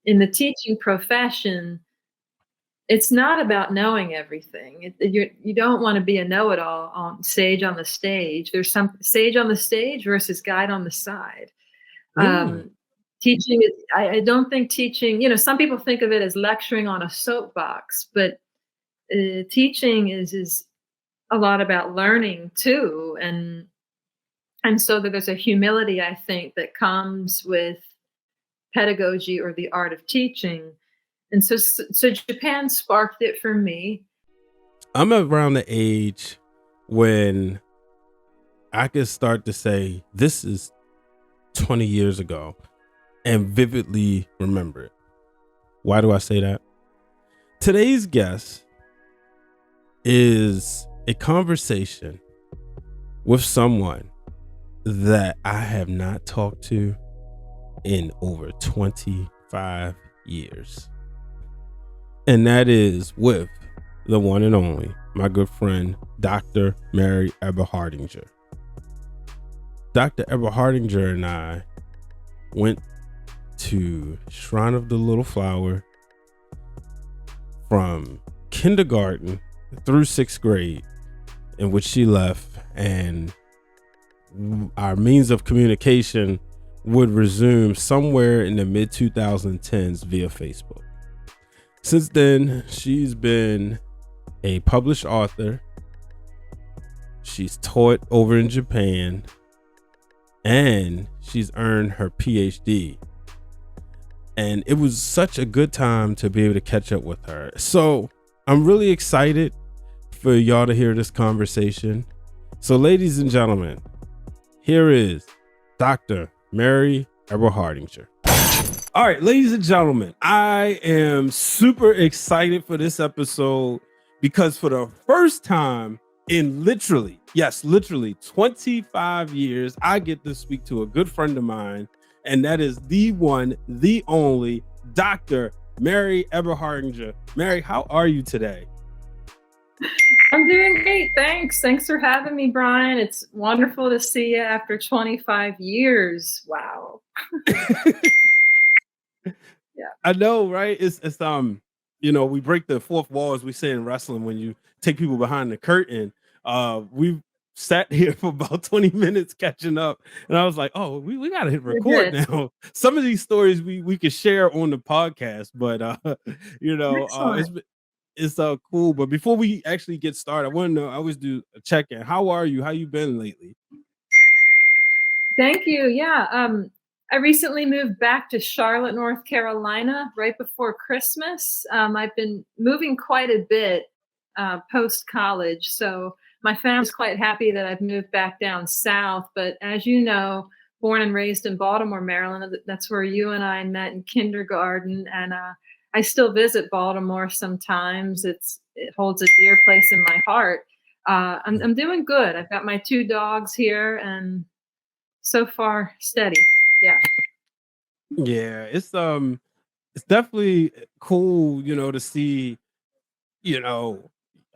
in the teaching profession, it's not about knowing everything. You don't want to be a know-it-all on sage on the stage. There's some sage on the stage versus guide on the side. Mm. Teaching is, I don't think teaching, some people think of it as lecturing on a soapbox, but teaching is a lot about learning too. And so that there's a humility, I think, that comes with pedagogy or the art of teaching. And so Japan sparked it for me. I'm around the age when I could start to say this is 20 years ago and vividly remember it. Why do I say that? Today's guest is a conversation with someone that I have not talked to in over 25 years. And that is with the one and only, my good friend, Dr. Mary Eberhardinger. Dr. Eberhardinger and I went to Shrine of the Little Flower from kindergarten through 6th grade, in which she left, and our means of communication would resume somewhere in the mid 2010s via Facebook. Since then, she's been a published author. She's taught over in Japan, and she's earned her PhD. And it was such a good time to be able to catch up with her. So I'm really excited for y'all to hear this conversation. So ladies and gentlemen, here is Dr. Mary Eberhardinger. All right, ladies and gentlemen, I am super excited for this episode because for the first time in literally 25 years, I get to speak to a good friend of mine, and that is the one, the only Dr. Mary Eberhardinger. Mary, how are you today? I'm doing great. Thanks for having me, Brian. It's wonderful to see you after 25 years. Wow. Yeah, I know, right? It's we break the fourth wall, as we say in wrestling, when you take people behind the curtain. We've sat here for about 20 minutes catching up, and I was like, oh, we gotta hit record now. Some of these stories we could share on the podcast, but it's cool. But before we actually get started, I want to know, I always do a check-in. How are you? How you been lately? Thank you. Yeah. I recently moved back to Charlotte, North Carolina, right before Christmas. I've been moving quite a bit post-college, so my family's quite happy that I've moved back down south. But as you know, born and raised in Baltimore, Maryland, that's where you and I met in kindergarten, and I still visit Baltimore sometimes. It holds a dear place in my heart. I'm doing good. I've got my 2 dogs here, and so far steady. Yeah, it's definitely cool, to see,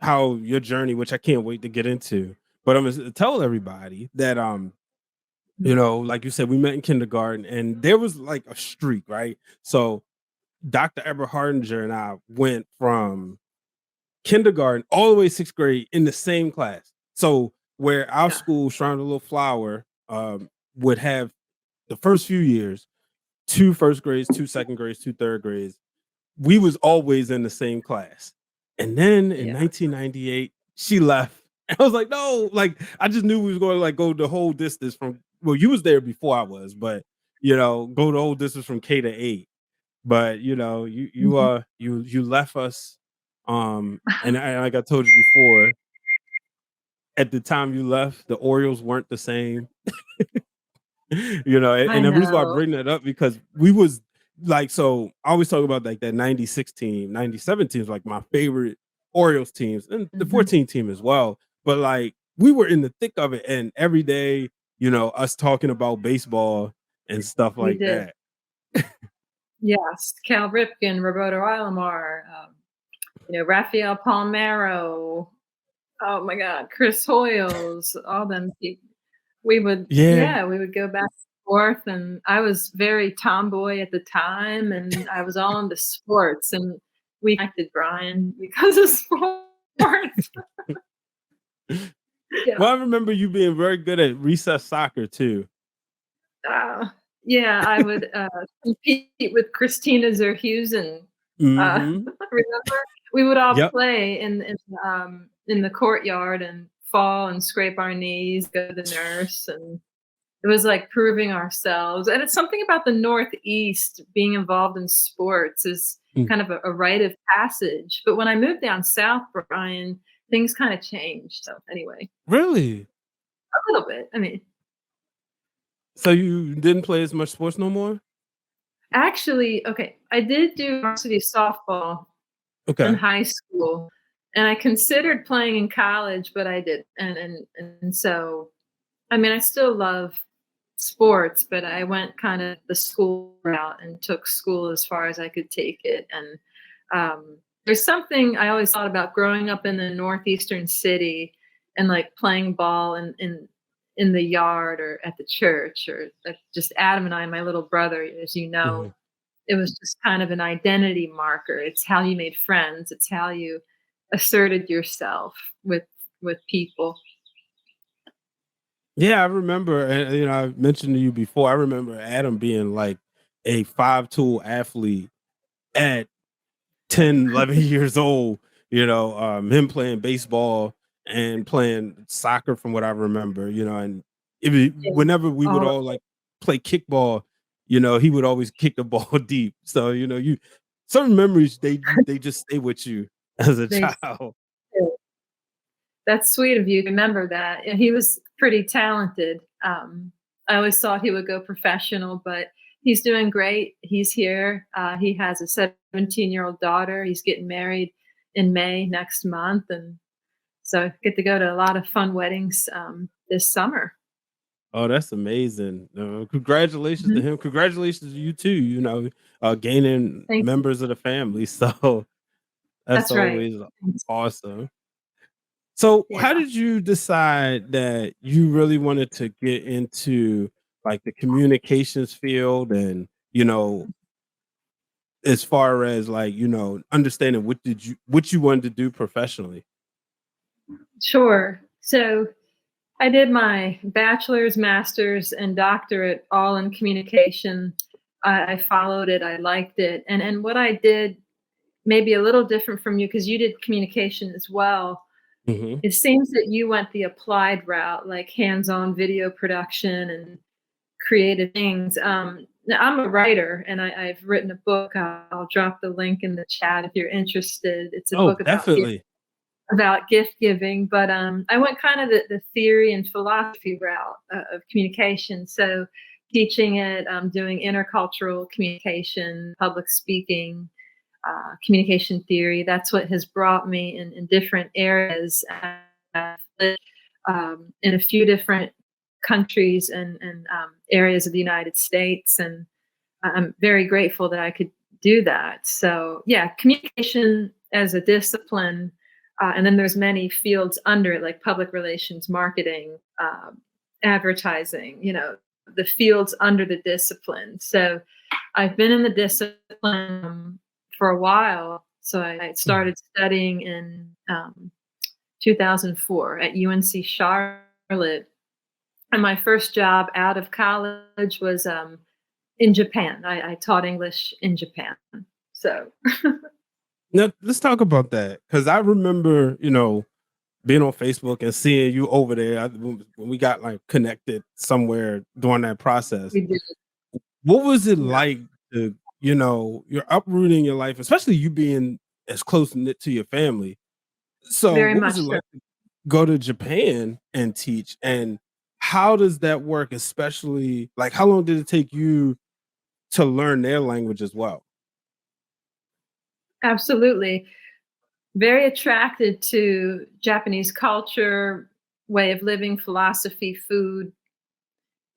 how your journey, which I can't wait to get into. But I'm gonna tell everybody that like you said, we met in kindergarten, and there was like a streak, right? So Dr. Eberhardinger and I went from kindergarten all the way 6th grade in the same class. So where our school, Shrine of the Little Flower, would have the first few years 2 first grades, 2 second grades, 2 third grades, we was always in the same class. And then in 1998, she left. And I was like, no, like I just knew we was going to like go the whole distance from, well, you was there before I was, but go the whole distance from K to 8. But you left us. And like I told you before, at the time you left, the Orioles weren't the same. And the reason why I bring that up, because we was like, so I always talk about like that 96 team, 97 teams, like my favorite Orioles teams, and the 14 team as well. But like we were in the thick of it, and every day, us talking about baseball and stuff like that. Yes, Cal Ripken, Roberto Alomar, Rafael Palmeiro. Oh my God, Chris Hoyles, all them people. We would go back and forth, and I was very tomboy at the time, and I was all into sports, and we connected, Brian, because of sports. Yeah. Well, I remember you being very good at recess soccer too. Uh, yeah, I would, compete with Christina Zerhusen. Mhm. Remember? We would all Yep. play in the courtyard and fall and scrape our knees, go to the nurse, and it was like proving ourselves. And it's something about the Northeast being involved in sports is Mm. kind of a rite of passage. But when I moved down south, Brian, things kind of changed. So anyway, Really? a little bit. I mean, So you didn't play as much sports no more? actually, okay, I did do varsity softball in Okay. high school, and I considered playing in college, but I didn't. And so, I mean, I still love sports, but I went kind of the school route and took school as far as I could take it. And there's something I always thought about growing up in the northeastern city and like playing ball in the yard or at the church or just Adam and I, my little brother, as you know, Mhm. it was just kind of an identity marker. It's how you made friends. It's how you asserted yourself with people. Yeah, I remember, and I mentioned to you before. I remember Adam being like a five-tool athlete at 10, 11 years old. Him playing baseball and playing soccer, from what I remember. And Yeah. whenever we would All all like play kickball, he would always kick the ball deep. So you certain memories they just stay with you as a they child. That's sweet of you to remember that. And he was pretty talented. I always thought he would go professional, but he's doing great. He's here. He has a 17-year-old daughter. He's getting married in May next month. And so I get to go to a lot of fun weddings this summer. Oh, that's amazing. Congratulations to Mhm. him. Congratulations to you too, gaining Thank you. members of the family. So that's That's right. always Thanks. awesome. So how Yeah. did you decide that you really wanted to get into like the communications field and, as far as like, understanding what you wanted to do professionally? Sure. So I did my bachelor's, master's, and doctorate all in communication. I followed it. I liked it. And what I did maybe a little different from you because you did communication as well. Hmm. It seems that you went the applied route, like hands-on video production and creative things. Now I'm a writer, and I've written a book. I'll drop the link in the chat if you're interested. It's a Oh, book definitely. about gift giving, but I went kind of the theory and philosophy route of communication. So teaching it, doing intercultural communication, public speaking, communication theory. That's what has brought me in different areas. I've lived, in a few different countries and areas of the United States, and I'm very grateful that I could do that. So yeah, communication as a discipline, and then there's many fields under it, like public relations, marketing, advertising. The fields under the discipline. So I've been in the discipline for a while. So I Mhm. started studying in 2004 at UNC Charlotte, and my first job out of college was in Japan. I taught English in Japan. So Now let's talk about that because I remember, being on Facebook and seeing you over there when we got like connected somewhere during that process. we did, What was it yeah, like to, you're uprooting your life, especially you being as close knit to your family. So very what was much it so. like to go to Japan and teach? And how does that work? Especially like how long did it take you to learn their language as well? Absolutely. Very attracted to Japanese culture, way of living, philosophy, food,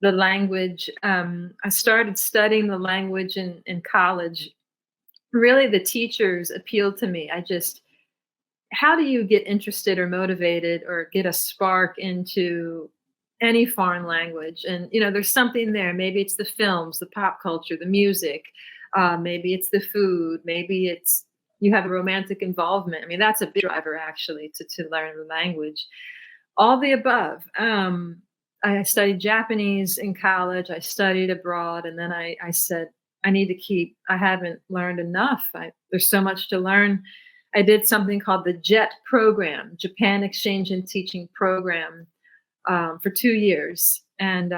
the language. I started studying the language in college. Really, the teachers appealed to me. How do you get interested or motivated or get a spark into any foreign language. And, there's something there. Maybe it's the films, the pop culture, the music, maybe it's the food, maybe it's you have a romantic involvement. I mean, that's a big driver actually to learn the language. All the above. I studied Japanese in college. I studied abroad, and then I said I need to keep. I haven't learned enough. There's so much to learn. I did something called the JET program, Japan Exchange and Teaching Program, for 2 years, and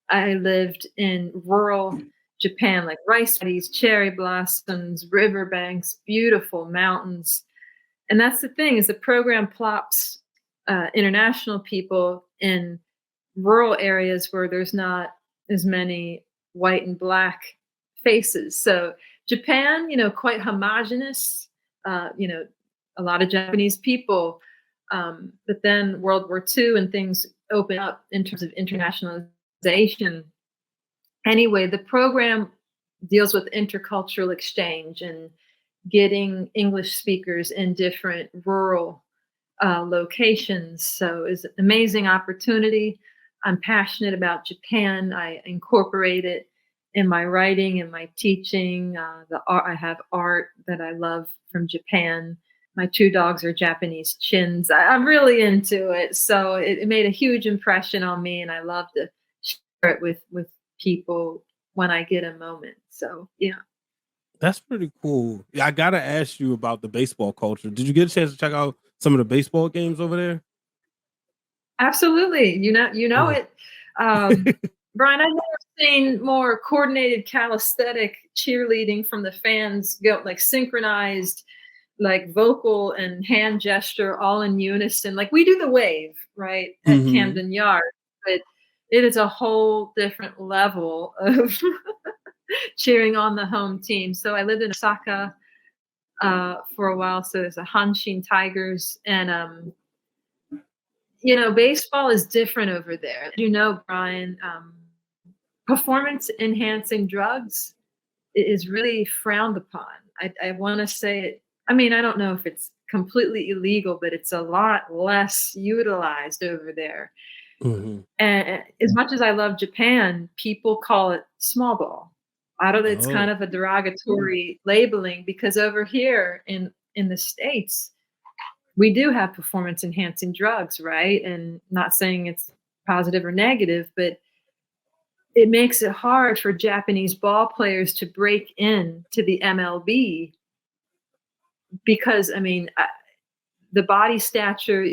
I lived in rural Japan, like rice paddies, cherry blossoms, riverbanks, beautiful mountains. And that's the thing is the program plops international people in rural areas where there's not as many white and black faces. So Japan, quite homogenous, a lot of Japanese people. But then World War II and things open up in terms of internationalization. Anyway, the program deals with intercultural exchange and getting English speakers in different rural locations. So it's an amazing opportunity. I'm passionate about Japan. I incorporate it in my writing and my teaching. The art, I have art that I love from Japan. My two dogs are Japanese chins. I'm really into it. So it made a huge impression on me, and I love to share it with people when I get a moment. So yeah. That's pretty cool. Yeah, I gotta ask you about the baseball culture. Did you get a chance to check out some of the baseball games over there? Absolutely. You know Mhm. it. Brian, I've never seen more coordinated calisthenic cheerleading from the fans go like synchronized, like vocal and hand gesture all in unison. Like we do the wave, right, at Mhm. Camden Yard, but it is a whole different level of cheering on the home team. So I lived in Osaka for a while. So there's a Hanshin Tigers, and baseball is different over there. Brian, performance enhancing drugs is really frowned upon. I want to say it. I mean, I don't know if it's completely illegal, but it's a lot less utilized over there. Mhm. And as much as I love Japan, people call it small ball. I don't. It's kind Oh. of a derogatory labeling because over here in the States, we do have performance enhancing drugs, right? And not saying it's positive or negative, but it makes it hard for Japanese ball players to break in to the MLB because I mean, the body stature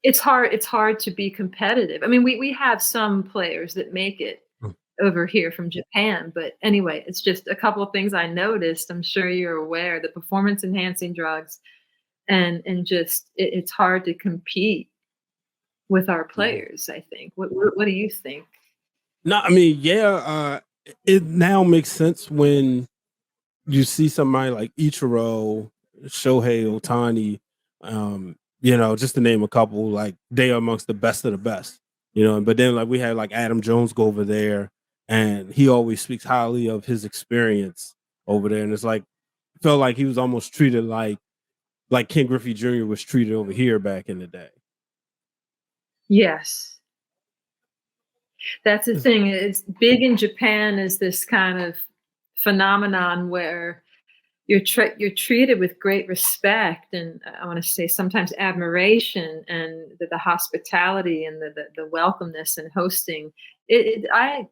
it's hard to be competitive. I mean, we have some players that make it Mm. over here from Japan, but anyway, it's just a couple of things I noticed. I'm sure you're aware the performance enhancing drugs and just it's hard to compete with our Yeah. players, I think. What do you think? No, I mean, yeah, it now makes sense when you see somebody like Ichiro, Shohei Otani, just to name a couple, like they are amongst the best of the best, but then like we had like Adam Jones go over there and he always speaks highly of his experience over there. And it's like felt like he was almost treated like Ken Griffey Jr. was treated over here back in the day. Yes. That's the thing. It's big in Japan is this kind of phenomenon where you're treated with great respect and I want to say sometimes admiration and the hospitality and the welcomeness and hosting. I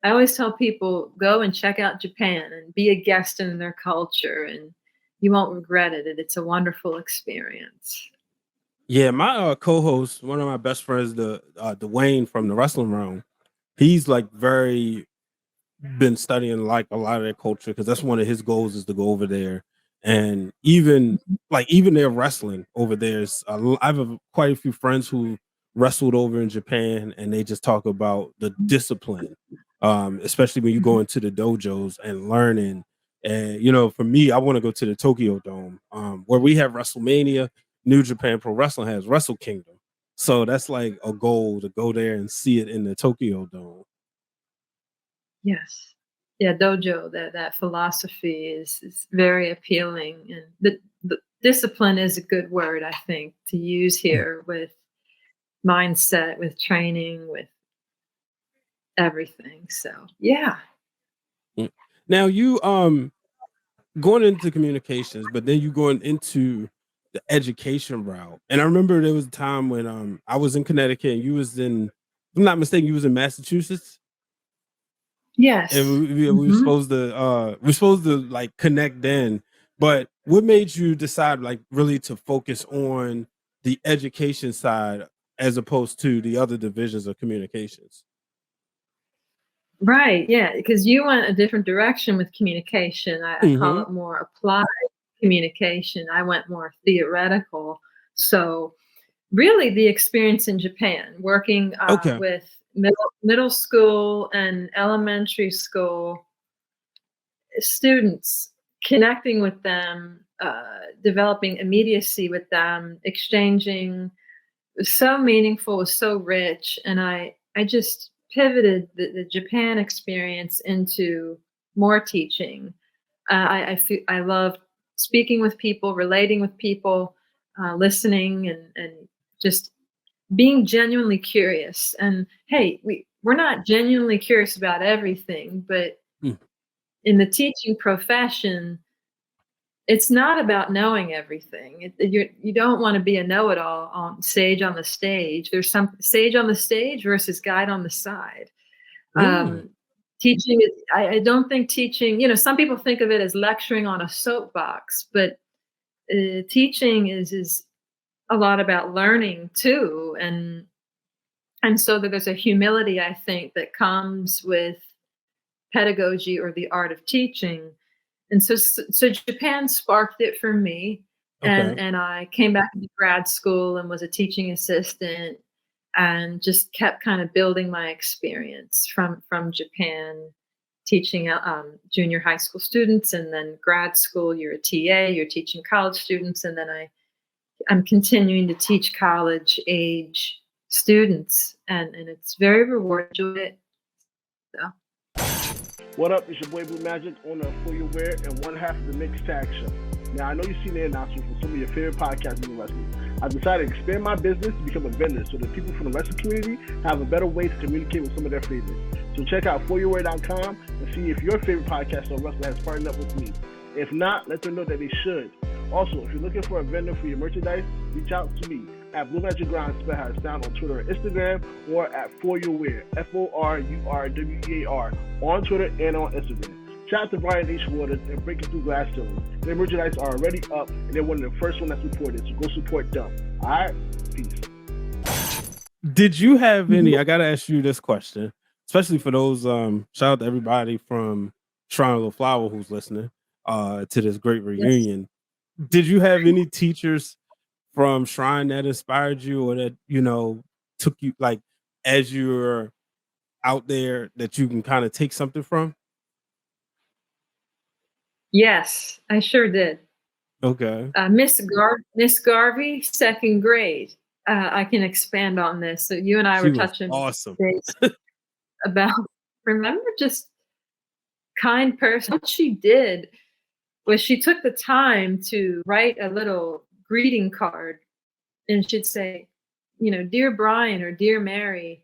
always tell people go and check out Japan and be a guest in their culture and you won't regret it. It's a wonderful experience. Yeah, my co-host, one of my best friends, the Dwayne from the wrestling realm, he's like very been studying like a lot of their culture because that's one of his goals is to go over there and even their wrestling over there is I have quite a few friends who wrestled over in Japan and they just talk about the discipline, especially when you go Mhm. into the dojos and learning. And for me, I want to go to the Tokyo Dome, where we have WrestleMania. New Japan Pro Wrestling has Wrestle Kingdom, so that's like a goal to go there and see it in the Tokyo Dome. Yes. Yeah, dojo, that philosophy is very appealing, and the discipline is a good word, I think, to use here with mindset, with training, with everything. So, yeah. Mm. Now you going into communications, but then you going into the education route. And I remember there was a time when I was in Connecticut and you was in, if I'm not mistaken, you was in Massachusetts. And Yes. we were Mhm. supposed to like connect then. But what made you decide like really to focus on the education side as opposed to the other divisions of communications? Right, yeah, because you went a different direction with communication. I call Hmm. it more applied communication. I went more theoretical. So, really the experience in Japan, working, Okay. with middle school and elementary school students, connecting with them, developing immediacy with them, exchanging was so meaningful, was so rich, and I just pivoted the Japan experience into more teaching. I love speaking with people, relating with people, listening, and just being genuinely curious. And hey, we're not genuinely curious about everything, but Mm. in the teaching profession, it's not about knowing everything. You don't want to be a know-it-all on stage on the stage. There's some sage on the stage versus guide on the side. Mm. Um, teaching is, I don't think teaching, some people think of it as lecturing on a soapbox, but teaching is a lot about learning too. And so that there's a humility, I think, that comes with pedagogy or the art of teaching. And so Japan sparked it for me, Okay. and I came back into grad school and was a teaching assistant, and just kept kind of building my experience from Japan, teaching junior high school students, and then grad school you're a TA, you're teaching college students, and then I'm continuing to teach college age students, and it's very rewarding. Enjoy it. So. What up? It's your boy Blue Magic, owner of For Your Wear and one half of the Mixed Tag Show. Now, I know you've seen the announcements from some of your favorite podcasters and wrestlers. I've decided to expand my business to become a vendor so that people from the wrestling community have a better way to communicate with some of their favorites. So check out foryourwear.com and see if your favorite podcaster or wrestler has partnered up with me. If not, let them know that they should. Also, if you're looking for a vendor for your merchandise, reach out to me at Blue Magic Grind, spell how it's down on Twitter or Instagram, or at For Your Wear, FORURWEAR, on Twitter and on Instagram. Shout out to Brian H. Waters and Breaking Through Glass Ceilings. Their merchandise are already up, and they're one of the first ones that's reported, so go support them. All right? Peace. Did you have Mhm. any? I gotta ask you this question, especially for those. Shout out to everybody from Shrine of the Flower who's listening to this great Yes. reunion. Did you have any teachers from Shrine that inspired you, or that took you like as you're out there that you can kind of take something from? Yes, I sure did. Okay, Miss Garvey, second grade. I can expand on this. So you and I she were was touching awesome. base about remember just kind person. What she did was she took the time to write a little greeting card, and she'd say, "Dear Brian or dear Mary,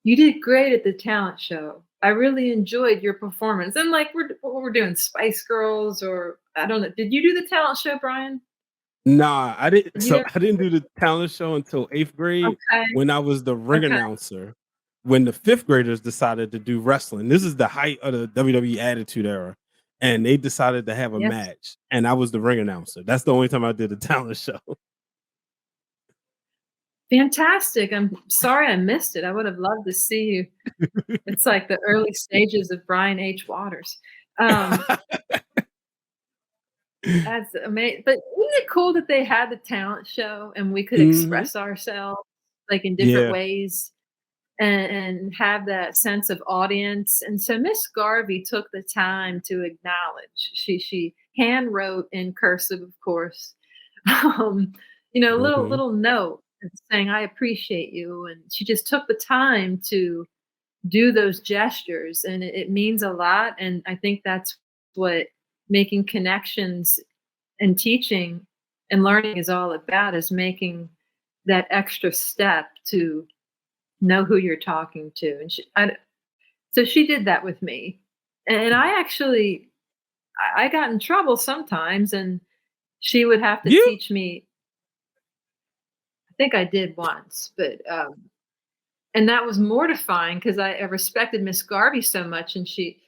you did great at the talent show. I really enjoyed your performance." And like we're doing Spice Girls, or I don't know. Did you do the talent show, Brian? Nah, I didn't. Did you So do? I didn't do the talent show until eighth grade Okay. when I was the ring Okay. announcer. When the fifth graders decided to do wrestling, this is the height of the WWE Attitude Era, and they decided to have a Yes. match, and I was the ring announcer. That's the only time I did a talent show. Fantastic. I'm sorry I missed it. I would have loved to see you. It's like the early stages of Brian H. Waters. Um, that's amazing. But isn't it cool that they had the talent show and we could Hmm. express ourselves like in different Yeah. ways and have that sense of audience? And so Miss Garvey took the time to acknowledge. She hand wrote in cursive, of course, um, Hmm. little note saying, "I appreciate you." And she just took the time to do those gestures, and it means a lot. And I think that's what making connections and teaching and learning is all about, is making that extra step to know who you're talking to. And so she did that with me. And I actually, I got in trouble sometimes, and she would have to You teach me. I think I did once, but and that was mortifying because I respected Miss Garvey so much, and she.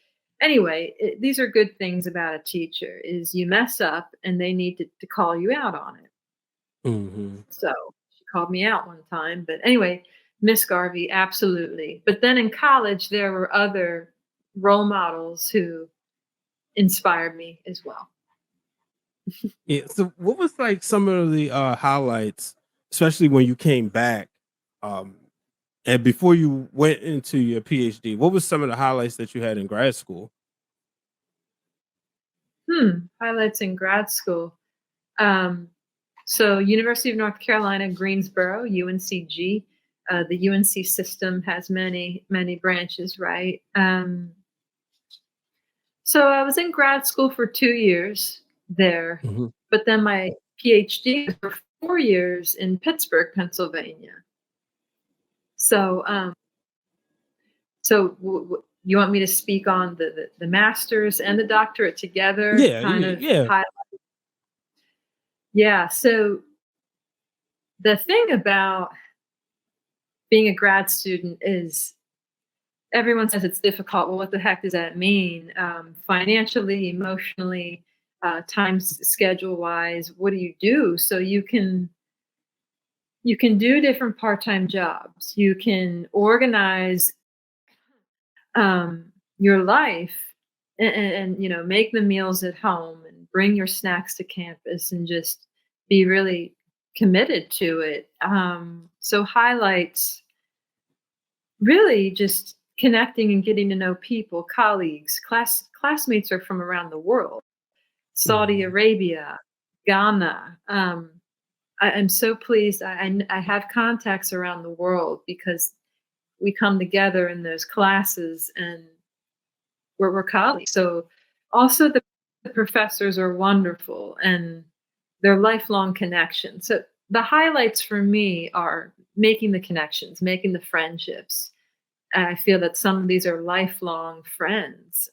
Anyway, these are good things about a teacher: is you mess up, and they need to call you out on it. hmm So she called me out one time, but anyway, Miss Garvey, absolutely. But then in college, there were other role models who inspired me as well. Yeah. So what was like some of the highlights, especially when you came back, um, and before you went into your PhD? What was some of the highlights that you had in grad school? Highlights in grad school. Um, so University of North Carolina, Greensboro, UNCG. The UNC system has many branches, right? So I was in grad school for 2 years there, hmm but then my PhD was for 4 years in Pittsburgh, Pennsylvania. So, you want me to speak on the master's and the doctorate together? Yeah, Kind of yeah. high. Yeah. So the thing about being a grad student is everyone says it's difficult. Well, what the heck does that mean? Financially, emotionally, time schedule wise, what do you do? So you can do different part-time jobs. You can organize your life and make the meals at home and bring your snacks to campus and just be really committed to it. So highlights really just connecting and getting to know people, colleagues, classmates are from around the world. Saudi hmm Arabia, Ghana. I'm so pleased. I have contacts around the world because we come together in those classes and we're colleagues. So also the professors are wonderful and they're lifelong connections. So the highlights for me are making the connections, making the friendships. And I feel that some of these are lifelong friends.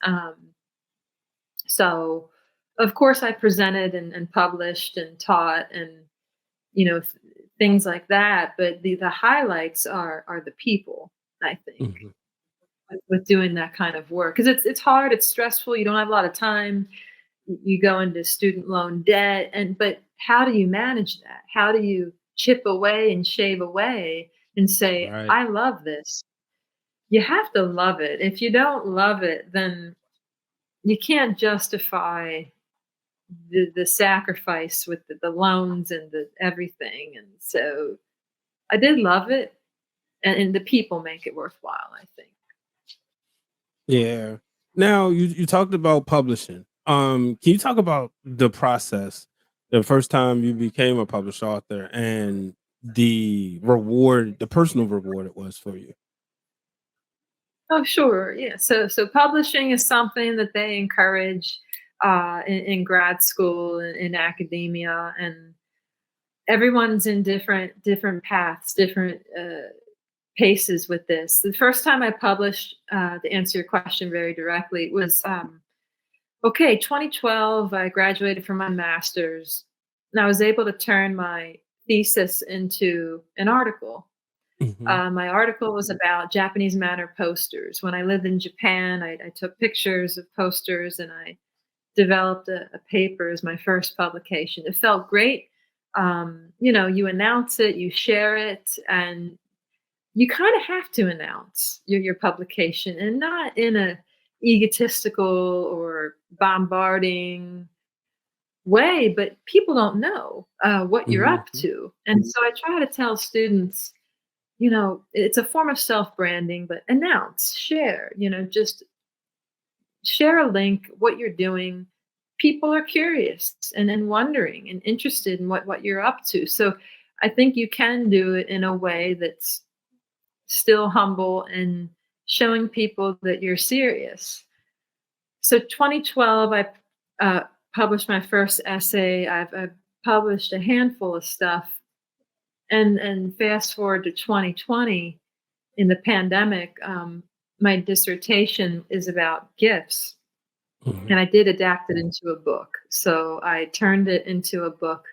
So, of course, I presented and published and taught and you know th- things like that. But the highlights are the people. I think hmm with doing that kind of work because it's hard, it's stressful. You don't have a lot of time. You go into student loan debt, and but how do you manage that? How do you chip away and shave away and say, Right. I love this? You have to love it. If you don't love it, then you can't justify the sacrifice with the loans and the everything. And so I did love it, and the people make it worthwhile, I think. Yeah. Now you talked about publishing. Can you talk about the process, the first time you became a published author, and the reward, the personal reward it was for you? Oh, sure. Yeah. So publishing is something that they encourage in grad school and in academia, and everyone's in different paths, different paces with this. The first time I published, to answer your question very directly, was okay. 2012. I graduated from my master's, and I was able to turn my thesis into an article. hmm My article was about Japanese manner posters. When I lived in Japan, I took pictures of posters and I developed a paper as my first publication. It felt great. You announce it, you share it, and you kind of have to announce your publication and not in a egotistical or bombarding way, but people don't know what you're up hmm to. And so I try to tell students it's a form of self branding, but announce, share, just share a link, what you're doing. People are curious and wondering and interested in what you're up to. So I think you can do it in a way that's still humble and showing people that you're serious. So 2012, I published my first essay. I've published a handful of stuff And fast forward to 2020 in the pandemic, my dissertation is about gifts, Mhm. and I did adapt it into a book. So I turned it into a book,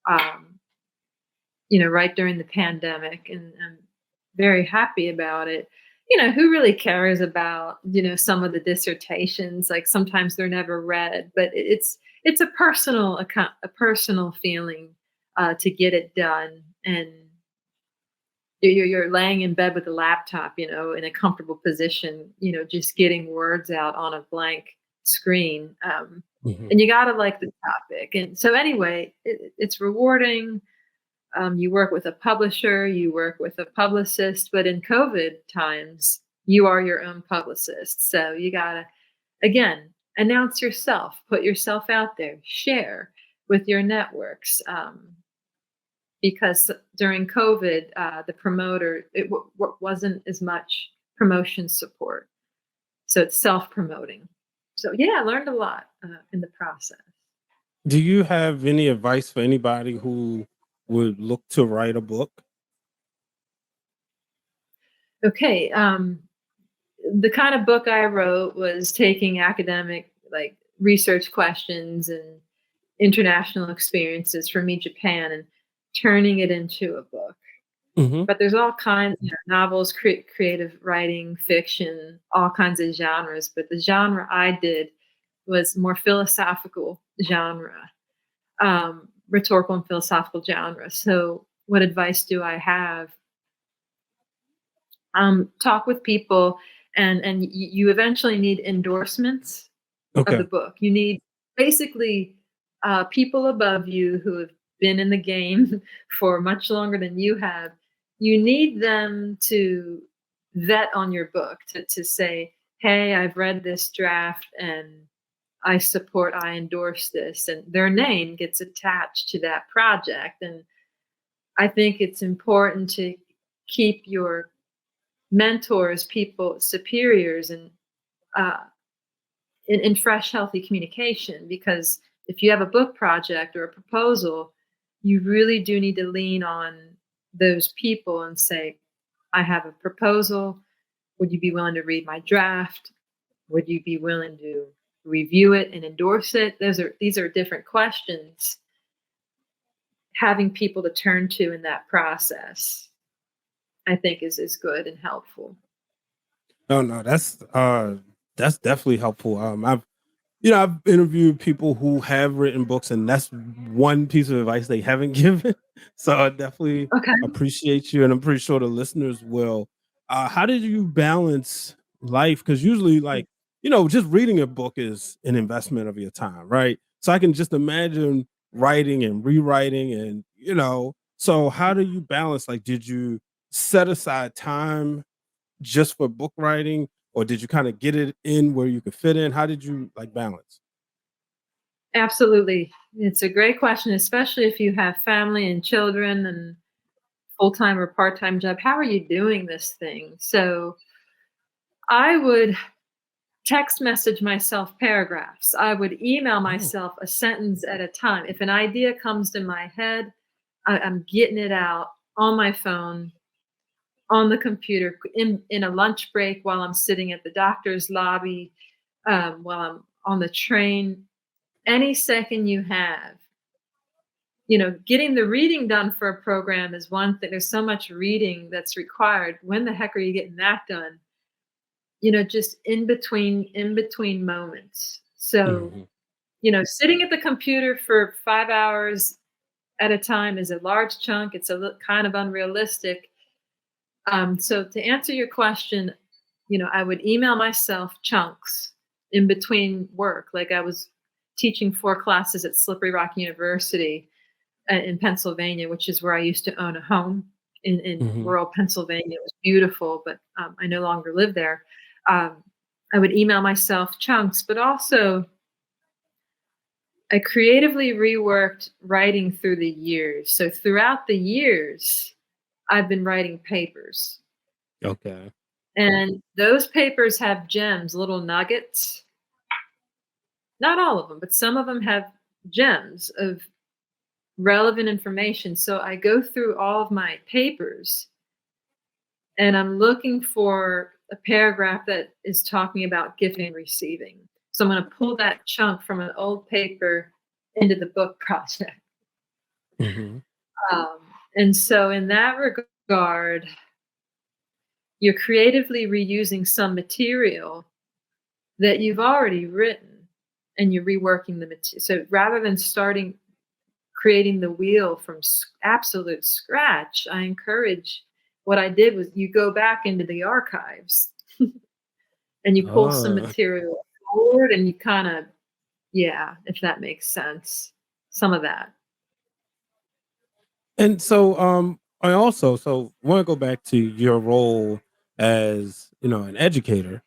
um, right during the pandemic, and I'm very happy about it. Who really cares about, some of the dissertations? Like sometimes they're never read, but it's a personal account, a personal feeling to get it done. And you're laying in bed with a laptop, in a comfortable position, just getting words out on a blank screen. Mhm. And you got to like the topic. And so, anyway, it's rewarding. You work with a publisher, you work with a publicist, but in COVID times, you are your own publicist. So, you got to, again, announce yourself, put yourself out there, share with your networks. Because during COVID, the promoter, wasn't as much promotion support. So it's self promoting. So yeah, I learned a lot in the process. Do you have any advice for anybody who would look to write a book? Okay. The kind of book I wrote was taking academic, like research questions and international experiences from me, Japan, and turning it into a book. Mhm. But there's all kinds, novels, creative writing, fiction, all kinds of genres. But the genre I did was more philosophical genre, rhetorical and philosophical genre. So, what advice do I have? Talk with people, and you eventually need endorsements of the Okay. book. You need basically people above you who have been in the game for much longer than you have. You need them to vet on your book to say, hey, I've read this draft and I support, I endorse this. And their name gets attached to that project. And I think it's important to keep your mentors, people, superiors, and uh, in fresh, healthy communication. Because if you have a book project or a proposal, you really do need to lean on those people and say, I have a proposal. Would you be willing to read my draft? Would you be willing to review it and endorse it? These are different questions. Having people to turn to in that process, I think, is good and helpful. No, no, that's definitely helpful. I've interviewed people who have written books, and that's one piece of advice they haven't given. So I definitely Okay. appreciate you, and I'm pretty sure the listeners will. How did you balance life? Because usually, like, just reading a book is an investment of your time, right? So I can just imagine writing and rewriting, and So how do you balance? Like, did you set aside time just for book writing, or did you kind of get it in where you could fit in? How did you like balance? Absolutely. It's a great question, especially if you have family and children and full-time or part-time job. How are you doing this thing? So I would text message myself paragraphs. I would email Oh. myself a sentence at a time. If an idea comes to my head, I'm getting it out on my phone, on the computer, in a lunch break while I'm sitting at the doctor's lobby, while I'm on the train. Any second you have, getting the reading done for a program is one thing. There's so much reading that's required. When the heck are you getting that done? Just in between moments. So, Mhm. sitting at the computer for 5 hours at a time is a large chunk. It's kind of unrealistic. So to answer your question, I would email myself chunks in between work. Like I was teaching 4 classes at Slippery Rock University in Pennsylvania, which is where I used to own a home in Mhm. rural Pennsylvania. It was beautiful, but I no longer live there. Um, I would email myself chunks, but also I creatively reworked writing through the years. So throughout the years, I've been writing papers. Okay. And those papers have gems, little nuggets. Not all of them, but some of them have gems of relevant information. So I go through all of my papers and I'm looking for a paragraph that is talking about giving and receiving. So I'm going to pull that chunk from an old paper into the book project. Mhm. Um, and so, in that regard, you're creatively reusing some material that you've already written and you're reworking the material. So, rather than starting creating the wheel from absolute scratch, I encourage what I did was you go back into the archives and you pull some Oh. material forward and you kind of, yeah, if that makes sense, some of that. And so, I also want to go back to your role as, an educator.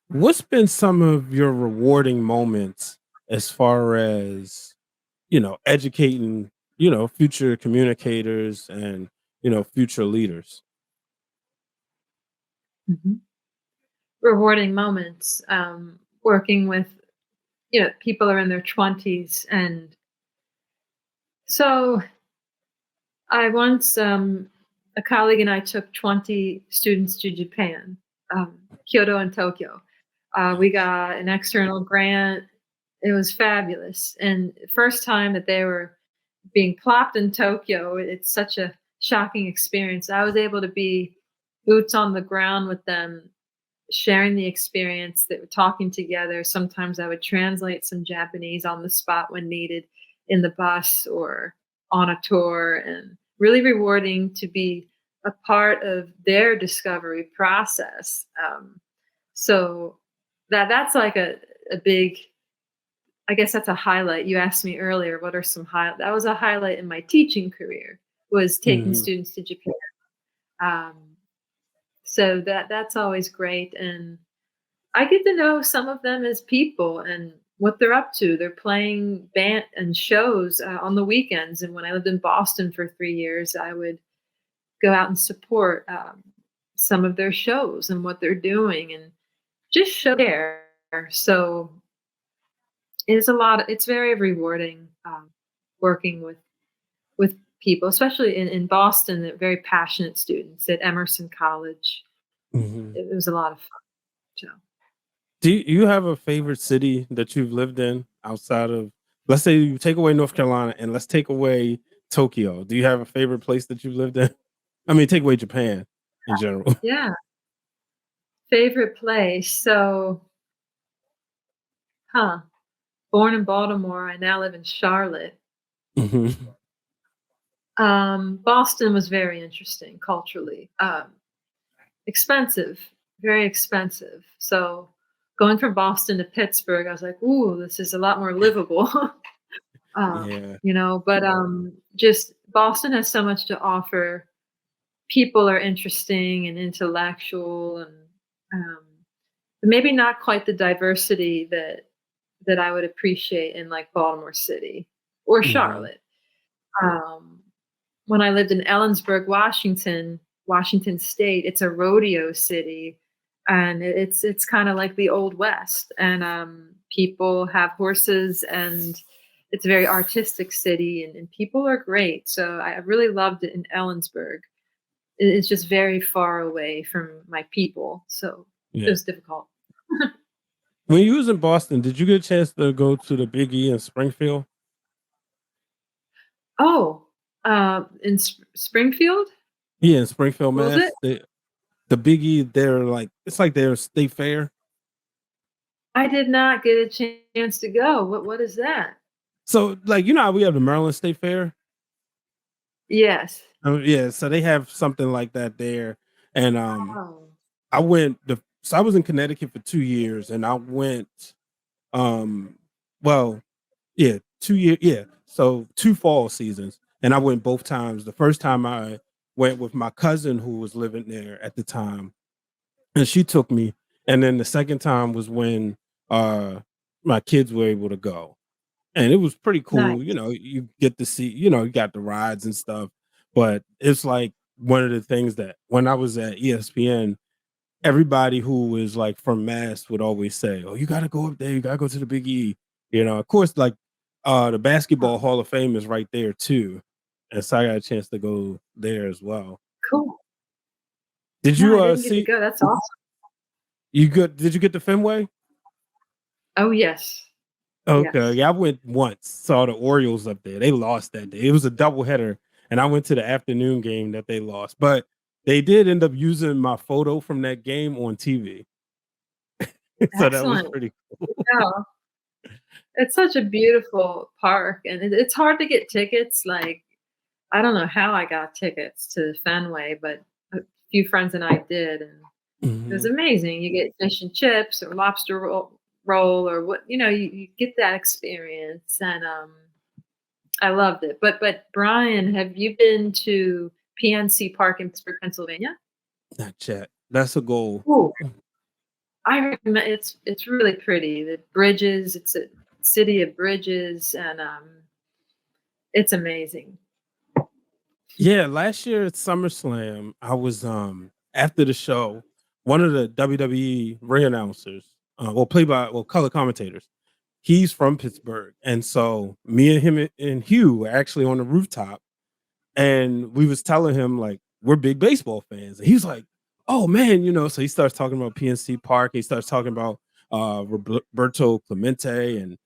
What's been some of your rewarding moments as far as, educating, future communicators and, future leaders? Mhm. Rewarding moments, working with, people are in their 20s. And so I once, a colleague and I took 20 students to Japan, Kyoto and Tokyo. We got an external grant. It was fabulous. And first time that they were being plopped in Tokyo, it's such a shocking experience. I was able to be boots on the ground with them, sharing the experience, that we're talking together. Sometimes I would translate some Japanese on the spot when needed in the bus or on a tour, and really rewarding to be a part of their discovery process. So that's like a big, I guess that's a highlight. You asked me earlier, what are some highlights? That was a highlight in my teaching career, was taking Mhm. students to Japan. Um, so that's always great. And I get to know some of them as people and what they're up to. They're playing band and shows on the weekends. And when I lived in Boston for 3 years, I would go out and support some of their shows and what they're doing and just show there. So it's a lot. It's very rewarding working with people, especially in Boston. They're very passionate students at Emerson College. Mhm. It was a lot of fun. So. Do you have a favorite city that you've lived in outside of, let's say you take away North Carolina and let's take away Tokyo. Do you have a favorite place that you've lived in? I mean, take away Japan in general. Yeah. Favorite place. So, huh. Born in Baltimore, I now live in Charlotte. Mhm. Boston was very interesting culturally. Expensive, very expensive. So going from Boston to Pittsburgh, I was like, ooh, this is a lot more livable. Yeah. But just Boston has so much to offer. People are interesting and intellectual, and um, maybe not quite the diversity that I would appreciate in like Baltimore City or Mhm. Charlotte. Um, when I lived in Ellensburg, Washington State, it's a rodeo city, and it's kind of like the Old West, and people have horses, and it's a very artistic city, and people are great. So I really loved it in Ellensburg. It's just very far away from my people, so it Yeah. was difficult. When you was in Boston, did you get a chance to go to the Big E in Springfield? Oh, in Springfield, Yeah, in Springfield, what was it? Mass. The Big E, they're like, it's like their state fair. I did not get a chance to go. What is that? So, like, how we have the Maryland State Fair? Yes. Yeah, so they have something like that there. And Oh, I was in Connecticut for 2 years, and I went, um, well, yeah, 2 year, yeah. So 2 fall seasons, and I went both times. The first time I went with my cousin who was living there at the time, and she took me. And then the second time was when my kids were able to go. And it was pretty cool. nice. You get to see, you got the rides and stuff. But it's like one of the things that when I was at ESPN, everybody who was like from Mass would always say, "Oh, you got to go up there. You got to go to the Big E." Of course, like The Basketball Hall of Fame is right there too, and so I got a chance to go there as well. Cool. Did No, you I didn't get to see go. That's awesome. you good? Did you get to Fenway? Oh, yes. Okay, Yes. yeah, I went once. Saw the Orioles up there. They lost that day. It was a doubleheader, and I went to the afternoon game that they lost. But they did end up using my photo from that game on TV, so that was Excellent. pretty cool. Yeah. It's such a beautiful park, and it's hard to get tickets. Like, I don't know how I got tickets to Fenway, but a few friends and I did, and it was Mhm. amazing. You get fish and chips or lobster roll or what, you get that experience, and I loved it. But Brian, have you been to PNC Park in Pittsburgh, Pennsylvania? Not yet. That's a goal. Ooh, I recommend it's really pretty. The bridges, it's a city of bridges, and it's amazing. Yeah, last year at SummerSlam, I was after the show, one of the WWE ring announcers, color commentators. He's from Pittsburgh, and so me and him and Hugh were actually on the rooftop, and we was telling him like we're big baseball fans, and he's like, "Oh man," So he starts talking about PNC Park. He starts talking about Roberto Clemente and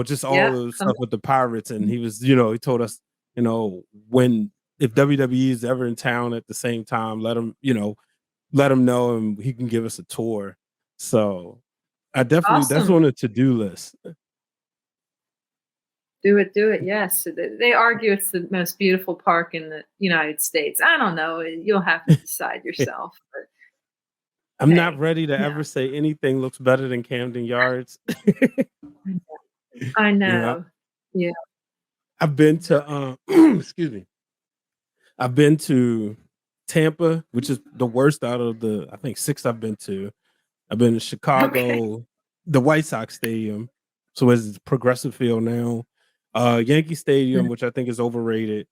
just all Yep. the stuff with the Pirates. And he was, he told us, when if WWE is ever in town at the same time, let him know and he can give us a tour. So that's Awesome. on the to-do list. Do it, do it. Yes. They argue it's the most beautiful park in the United States. I don't know. You'll have to decide yourself. But I'm not hey, ready to yeah, ever say anything looks better than Camden Yards. I you know, know. Yeah. I've been to excuse me. I've been to Tampa, which is the worst out of the I think six I've been to. I've been to Okay. Chicago, the White Sox Stadium, so it's Progressive Field now. Yankee Stadium, Mhm, which I think is overrated.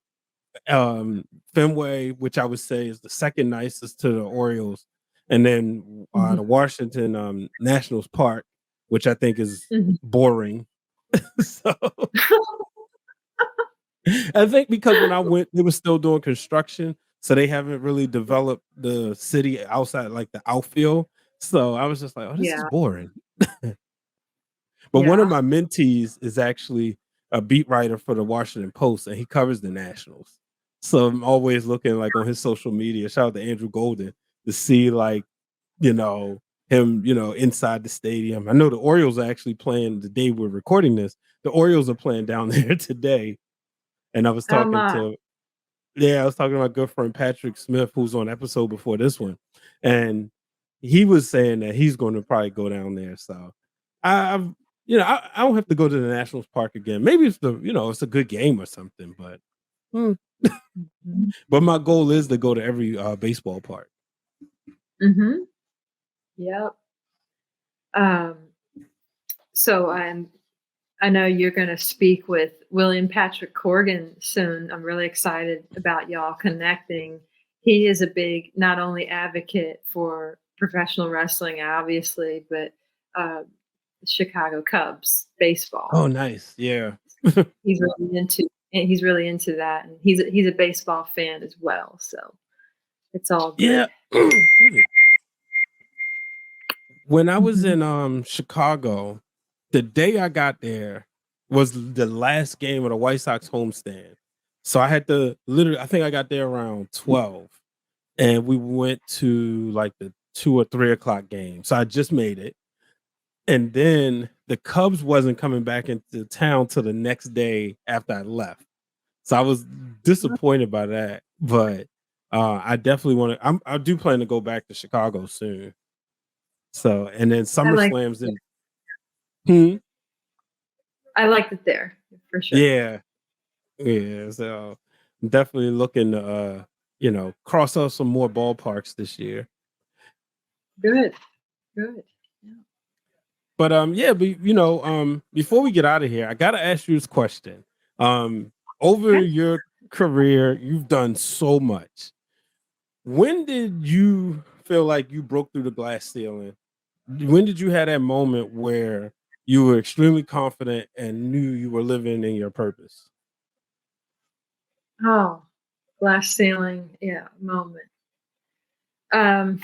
Fenway, which I would say is the second nicest to the Orioles, and then mhm, the Washington Nationals Park, which I think is mhm. boring. So I think because when I went, they were still doing construction, so they haven't really developed the city outside, like the outfield. So I was just like, "Oh, this is Yeah. boring." But one of Yeah. my mentees is actually a beat writer for the Washington Post, and he covers the Nationals. So I'm always looking like on his social media. Shout out to Andrew Golden to see like you know him, inside the stadium. I know the Orioles are actually playing the day we're recording this. The Orioles are playing down there today, and I was Oh talking my. to yeah, I was talking to my good friend Patrick Smith, who's on episode before this one, and he was saying that he's going to probably go down there. So I've, I don't have to go to the Nationals Park again. Maybe it's a good game or something, but hmm. Mhm. But my goal is to go to every baseball park. Mhm. Yep. Um, so I know you're going to speak with William Patrick Corgan soon. I'm really excited about y'all connecting. He is a big, not only advocate for professional wrestling, obviously, but uh, Chicago Cubs baseball. Oh, nice. Yeah. He's really into that, and he's a baseball fan as well. So it's all Yeah. good. Excuse me. When I was Mhm. in Chicago, the day I got there was the last game of the White Sox homestand. So I had to literally I think I got there around 12 and we went to like the 2 or 3 o'clock game. So I just made it. And then the Cubs wasn't coming back into town till the next day after I left. So I was disappointed by that. But I definitely want to I do plan to go back to Chicago soon. So and then I like SummerSlam's in Hmm? I liked it there for sure. Yeah, yeah. So I'm definitely looking to cross off some more ballparks this year. Good, good. Yeah. But yeah, but before we get out of here, I gotta ask you this question. Over Okay. your career, you've done so much. When did you feel like you broke through the glass ceiling? When did you have that moment where you were extremely confident and knew you were living in your purpose? Oh, glass ceiling, yeah, moment. Um,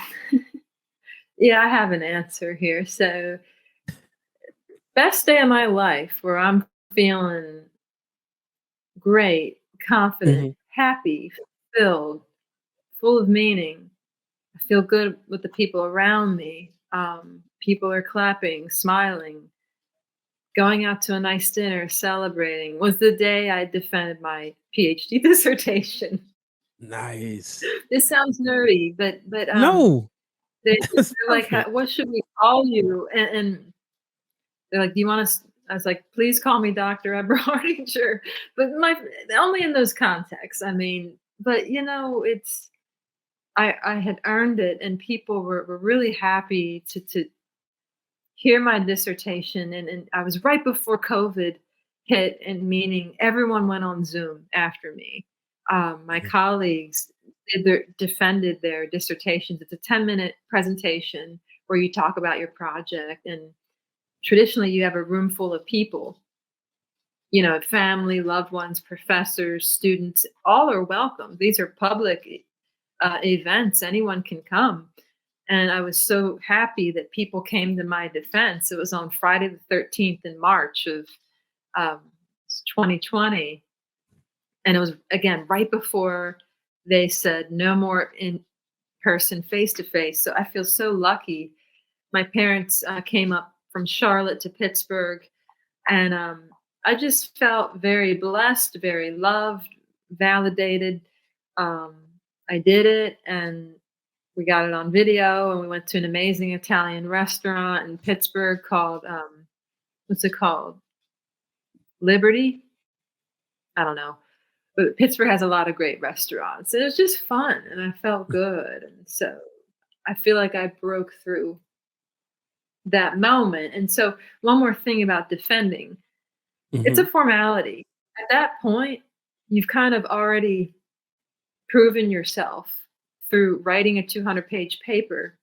yeah, I have an answer here. So, best day of my life where I'm feeling great, confident, Mhm. happy, filled, full of meaning. I feel good with the people around me. People are clapping, smiling, going out to a nice dinner, celebrating. Was the day I defended my PhD dissertation. Nice. This sounds nerdy, but No, that's they're like, perfect. "What should we call you?" And they're like, "Do you want us?" I was like, "Please call me Dr. Eberhardinger." But my only in those contexts. I mean, but it's I had earned it, and people were really happy to hear my dissertation, and I was right before COVID hit, and meaning everyone went on Zoom after me. My Mhm. colleagues defended their dissertations. It's a 10-minute presentation where you talk about your project, and traditionally you have a room full of people, family, loved ones, professors, students, all are welcome. These are public events, anyone can come. And I was so happy that people came to my defense. It was on Friday the 13th in March of um, 2020. And it was, again, right before they said no more in person, face to face. So I feel so lucky. My parents came up from Charlotte to Pittsburgh. And I just felt very blessed, very loved, validated. Um, I did it, and we got it on video, and we went to an amazing Italian restaurant in Pittsburgh called what's it called? Liberty? I don't know. But Pittsburgh has a lot of great restaurants. And it was just fun, and I felt good. And so I feel like I broke through that moment. And so one more thing about defending, it's a Mhm. formality. At that point, you've kind of already proven yourself through writing a 200-page paper,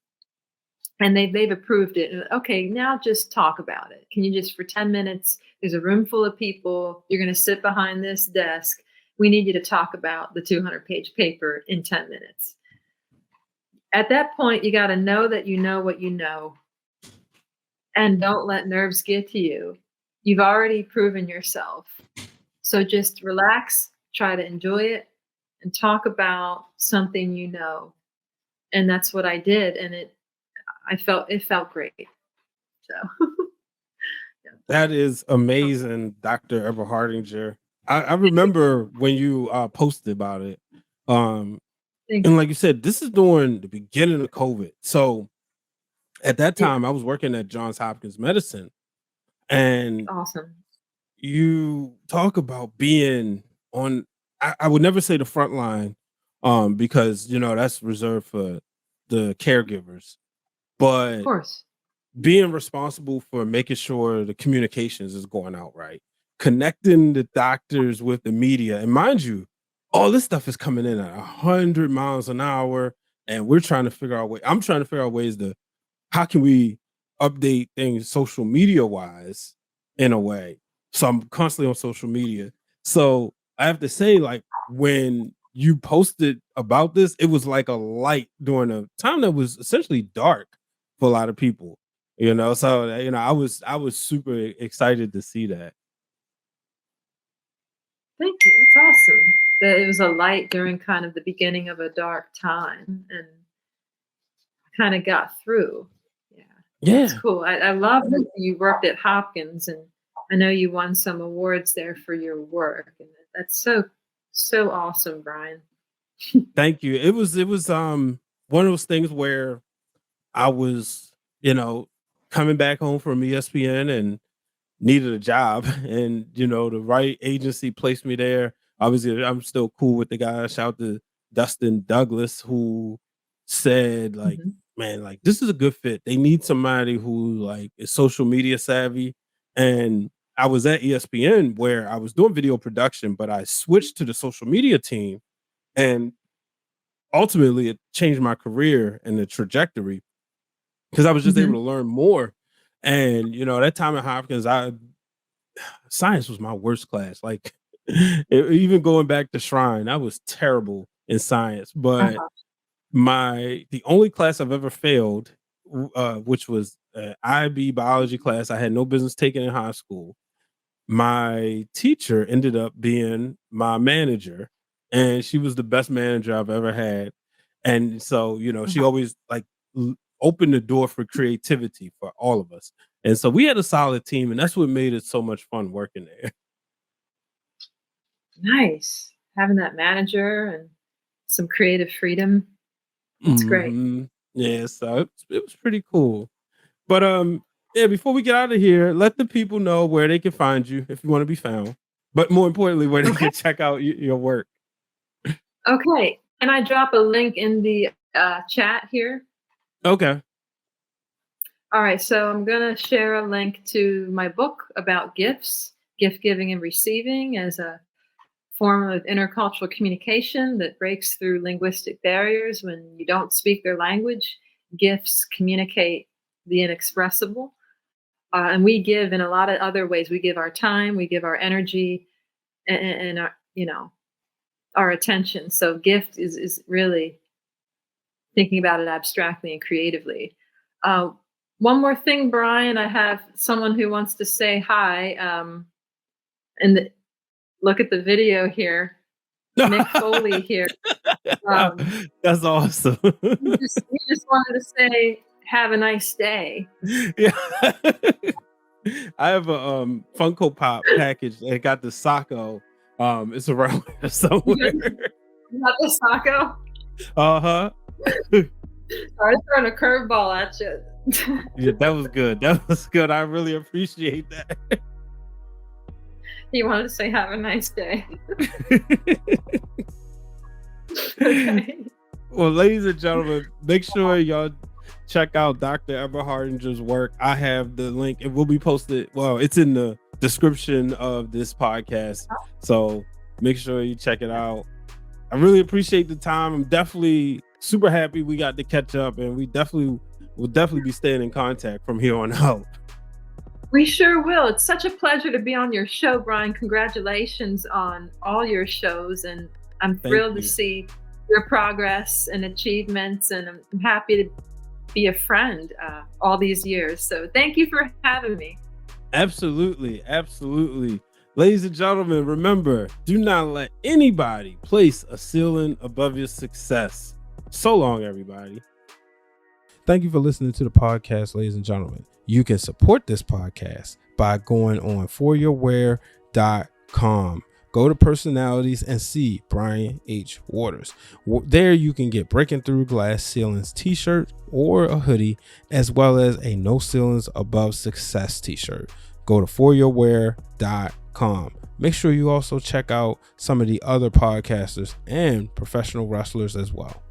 and they've approved it. And okay, now just talk about it. Can you just for 10 minutes? There's a room full of people. You're going to sit behind this desk. We need you to talk about the 200-page paper in 10 minutes. At that point, you got to know that you know what you know, and don't let nerves get to you. You've already proven yourself. So just relax, try to enjoy it, and talk about something you know. And that's what I did, and it felt great. So yeah. That is amazing, Dr. Eberhardinger. I remember when you posted about it. Um, Thank and you. like you said, this is during the beginning of COVID. So at that Yeah, time, I was working at Johns Hopkins Medicine, and awesome. you talk about being on. I would never say the front line, because that's reserved for the caregivers, Of but course. being responsible for making sure the communications is going out right, connecting the doctors with the media, and mind you, all this stuff is coming in at 100 miles an hour, and we're trying to figure out way. I'm trying to figure out ways to how can we update things social media wise in a way. So I'm constantly on social media. So I have to say, like, when you posted about this, it was like a light during a time that was essentially dark for a lot of people. So I was super excited to see that. Thank you. It's awesome that it was a light during kind of the beginning of a dark time, and kind of got through. Yeah, that's Yeah. cool. I love that you worked at Hopkins, and I know you won some awards there for your work, and that's so awesome, Brian. Thank you. It was one of those things where I was, coming back home from ESPN and needed a job, and the right agency placed me there. Obviously, I'm still cool with the guy. Shout out to Dustin Douglas, who said, like, Mhm. man, like, this is a good fit. They need somebody who, like, is social media savvy. And I was at ESPN where I was doing video production, but I switched to the social media team, and ultimately it changed my career and the trajectory because I was just able Mhm. to learn more. And that time at Hopkins, science was my worst class. Like even going back to Shrine, I was terrible in science. But Uh-huh. the only class I've ever failed, which was an IB biology class I had no business taking in high school. My teacher ended up being my manager, and she was the best manager I've ever had. And so, she Uh-huh. always like opened the door for creativity for all of us. And so we had a solid team, and that's what made it so much fun working there. Nice. Having that manager and some creative freedom. That's great. Yeah, so it was pretty cool. But yeah, before we get out of here, let the people know where they can find you if you want to be found. But more importantly, where they Okay. can check out your work. Okay. Can I drop a link in the chat here? Okay. All right. So I'm going to share a link to my book about gifts, gift giving and receiving as a form of intercultural communication that breaks through linguistic barriers. When you don't speak their language, gifts communicate the inexpressible. And we give in a lot of other ways. We give our time, we give our energy, and our, our attention. So gift is really thinking about it abstractly and creatively. Uh, One more thing, Brian, I have someone who wants to say hi. And look at the video here. Nick Foley here. That's awesome. He just wanted to say, have a nice day. Yeah. I have a Funko Pop package that got the Sacco. It's around here somewhere. Not the Sacco. Uh-huh. Sorry, throwing a curveball at you. Yeah, that was good. That was good. I really appreciate that. He wanted to say, have a nice day. Okay. Well, ladies and gentlemen, make sure y'all check out Dr. Eberhardinger's work. I have the link. It will be posted. Well, it's in the description of this podcast. So make sure you check it out. I really appreciate the time. I'm definitely super happy we got to catch up, and we will definitely be staying in contact from here on out. We sure will. It's such a pleasure to be on your show, Brian. Congratulations on all your shows. And I'm thrilled to see your progress and achievements. And I'm happy to be a friend all these years. So thank you for having me. Absolutely. Absolutely. Ladies and gentlemen, remember, do not let anybody place a ceiling above your success. So long, everybody. Thank you for listening to the podcast, ladies and gentlemen. You can support this podcast by going on foryourwear.com. Go to personalities and see Brian H. Waters. There you can get Breaking Through Glass Ceilings t-shirt or a hoodie, as well as a No Ceilings Above Success t-shirt. Go to foryourwear.com. Make sure you also check out some of the other podcasters and professional wrestlers as well.